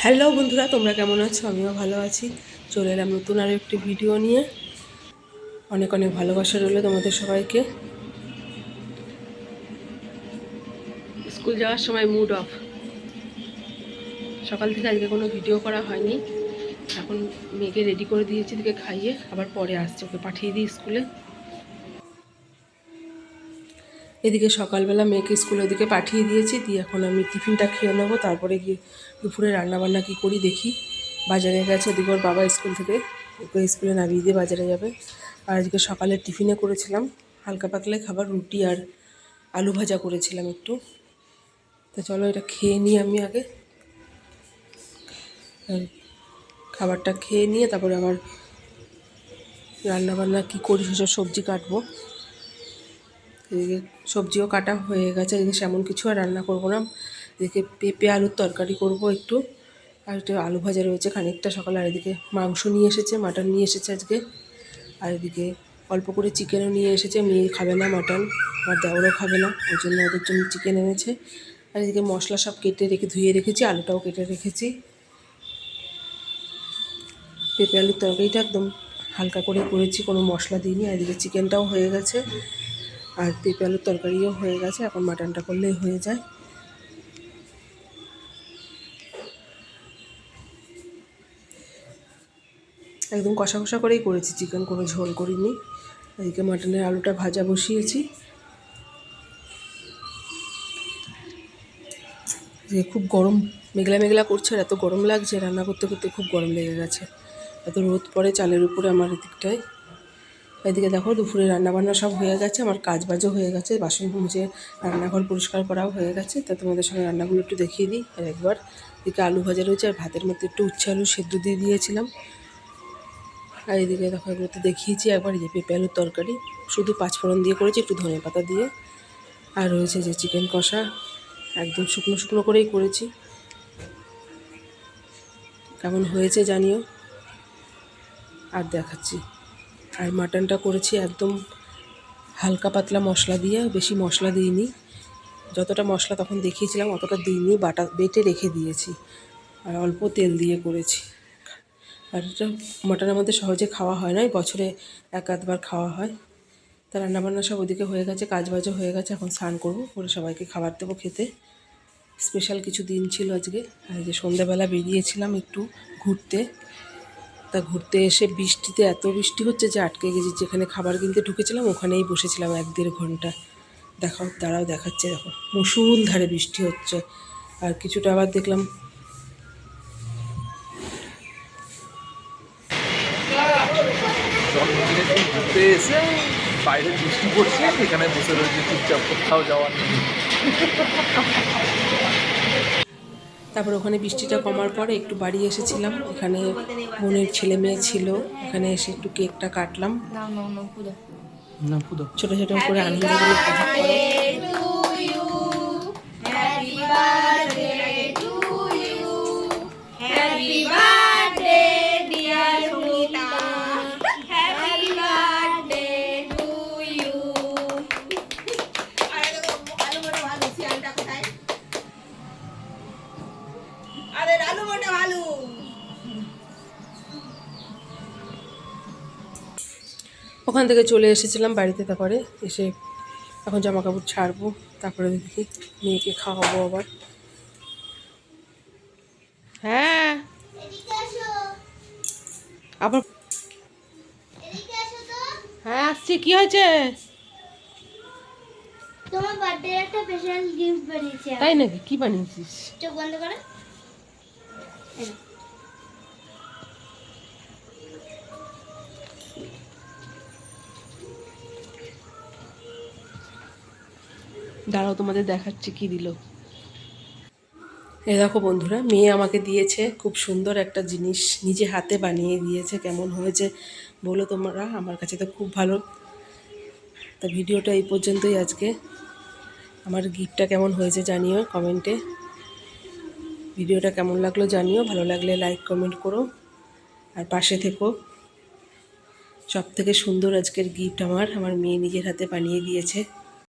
Hello বন্ধুরা, তোমরা কেমন আছো? আমিও ভালো আছি। চলে এলাম নতুন আরও একটি ভিডিও নিয়ে। অনেক অনেক ভালোবাসা রইলো তোমাদের সবাইকে। স্কুল যাওয়ার সময় মুড অফ। সকাল থেকে আজকে কোনো ভিডিও করা হয়নি। এখন মেয়েকে রেডি করে দিয়েছি, দিকে খাইয়ে আবার পরে আসছে, ওকে পাঠিয়ে দিই স্কুলে। এদিকে সকালবেলা মেয়েকে স্কুলের দিকে পাঠিয়ে দিয়েছি, দিয়ে এখন আমি টিফিনটা খেয়ে নেবো, তারপরে গিয়ে দুপুরে রান্নাবান্না কী করি দেখি। বাজারে গেছে, ওদিকে ওর বাবা স্কুল থেকে ওকে স্কুলে নামিয়ে দিয়ে বাজারে যাবে। আর আজকে সকালে টিফিনে করেছিলাম হালকা পাতলা খাবার, রুটি আর আলু ভাজা করেছিলাম একটু। তো চলো এটা খেয়ে নিই আমি আগে। খাবারটা খেয়ে নিয়ে তারপরে আমার রান্নাবান্না কী করি সেসব সবজি কাটবো। এদিকে সবজিও কাটা হয়ে গেছে, এদিকে সেমন কিছু আর রান্না করবো না। এদিকে পেঁপে আলুর তরকারি করব একটু, আর একটু আলু ভাজা রয়েছে খানিকটা সকালে। আর এদিকে মাংস নিয়ে এসেছে, মাটন নিয়ে এসেছে আজকে। আর এদিকে অল্প করে চিকেনও নিয়ে এসেছে, মেয়ে খাবে না মাটন, আর দেওরও খাবে না, ওই জন্য ওদের জন্য চিকেন এনেছে। আর এদিকে মশলা সব কেটে রেখে ধুয়ে রেখেছি, আলুটাও কেটে রেখেছি। পেঁপে আলুর তরকারিটা একদম হালকা করে করেছি, কোনো মশলা দিইনি। আর এদিকে চিকেনটাও হয়ে গেছে, আর পেঁপে আলুর তরকারিও হয়ে গেছে। এখন মাটনটা করলেই হয়ে যায়। একদম কষা কষা করেই করেছি চিকেন, কোনো ঝোল করিনি। এদিকে মাটনের আলুটা ভাজা বসিয়েছি। যে খুব গরম, মেঘলা মেঘলা করছে, আর এত গরম লাগছে, রান্না করতে করতে খুব গরম লেগে গেছে। এত রোদ পড়ে চালের উপরে আমার এদিকটায়। এদিকে দেখো দুপুরে রান্নাবান্না সব হয়ে গেছে, আমার কাজ বাজও হয়ে গেছে, বাসন মুছে রান্নাঘর পরিষ্কার করাও হয়ে গেছে। তা তোমাদের সঙ্গে রান্নাগুলো একটু দেখিয়ে দিই আর একবার। এদিকে আলু ভাজা রয়েছে, আর ভাতের মধ্যে একটু উচ্ছে আলু সেদ্ধ দিয়ে দিয়েছিলাম। আর এদিকে দেখো এগুলো তো দেখিয়েছি একবার। এই যে পেঁপে আলুর তরকারি শুধু পাঁচফোড়ন দিয়ে করেছি, একটু ধনে পাতা দিয়ে। আর রয়েছে যে চিকেন কষা, একদম শুকনো শুকনো করেই করেছি। কেমন হয়েছে জানিও, আর দেখাচ্ছি। আর মাটনটা করেছি একদম হালকা পাতলা মশলা দিয়ে, বেশি মশলা দিইনি। যতটা মশলা তখন দেখিয়েছিলাম অতটা দিইনি, বেটে রেখে দিয়েছি। আর অল্প তেল দিয়ে করেছি। আর এটা মাটনের মধ্যে সহজে খাওয়া হয় না, বছরে এক আধবার খাওয়া হয়। তা রান্নাবান্না সব ওদিকে হয়ে গেছে, কাজবাজও হয়ে গেছে। এখন স্নান করবো, করে সবাইকে খাবার দেবো খেতে। স্পেশাল কিছু দিন ছিল আজকে। আর এই যে সন্ধ্যাবেলা বেরিয়েছিলাম একটু ঘুরতে। তা ঘুরতে এসে বৃষ্টিতে, এত বৃষ্টি হচ্ছে যে আটকে গেছি। যেখানে খাবার কিনতে ঢুকেছিলাম ওখানেই বসেছিলাম 1-1.5 ঘন্টা। দাঁড়াও দেখাচ্ছে, দেখো মুষলধারে বৃষ্টি হচ্ছে। আর কিছুটা আবার দেখলাম ঘুরতে এসে বাইরে বৃষ্টি পড়ছে, এখানে বসে রয়েছে চুপচাপ, কোথাও যাওয়ার নেই। তারপর ওখানে বৃষ্টিটা কমার পরে একটু বাড়ি এসেছিলাম। এখানে বোনের ছেলে মেয়ে ছিল, এখানে এসে একটু কেকটা কাটলাম। ছোটো ছোটো করে আনন্দগুলো উপভোগ করো। ওখান থেকে চলে এসেছিলাম বাড়িতে। তারপরে এসে এখন জামা কাপড় ছাড়বো, তারপরে দেখি মেয়েকে খাওয়াবো আবার। হ্যাঁ আবার হ্যাঁ আসছি। কি হয়েছে? তোমার বার্থডে একটা স্পেশাল গিফট বানিয়েছি। তাই নাকি? কি বানিয়েছিস? চোখ বন্ধ করো। দাঁড়াও তোমাদের দেখাচ্ছি কি দিল। এ দেখো বন্ধুরা, মেয়ে আমাকে দিয়েছে খুব সুন্দর একটা জিনিস, নিজে হাতে বানিয়ে দিয়েছে। কেমন হয়েছে বলো তোমরা? আমার কাছে তো খুব ভালো। তা ভিডিওটা এই পর্যন্তই আজকে। আমার গিফটটা কেমন হয়েছে জানিও কমেন্টে। ভিডিওটা কেমন লাগলো জানিও, ভালো লাগলে লাইক কমেন্ট করো আর পাশে থেকো। সব থেকে সুন্দর আজকের গিফট আমার মেয়ে নিজের হাতে বানিয়ে দিয়েছে।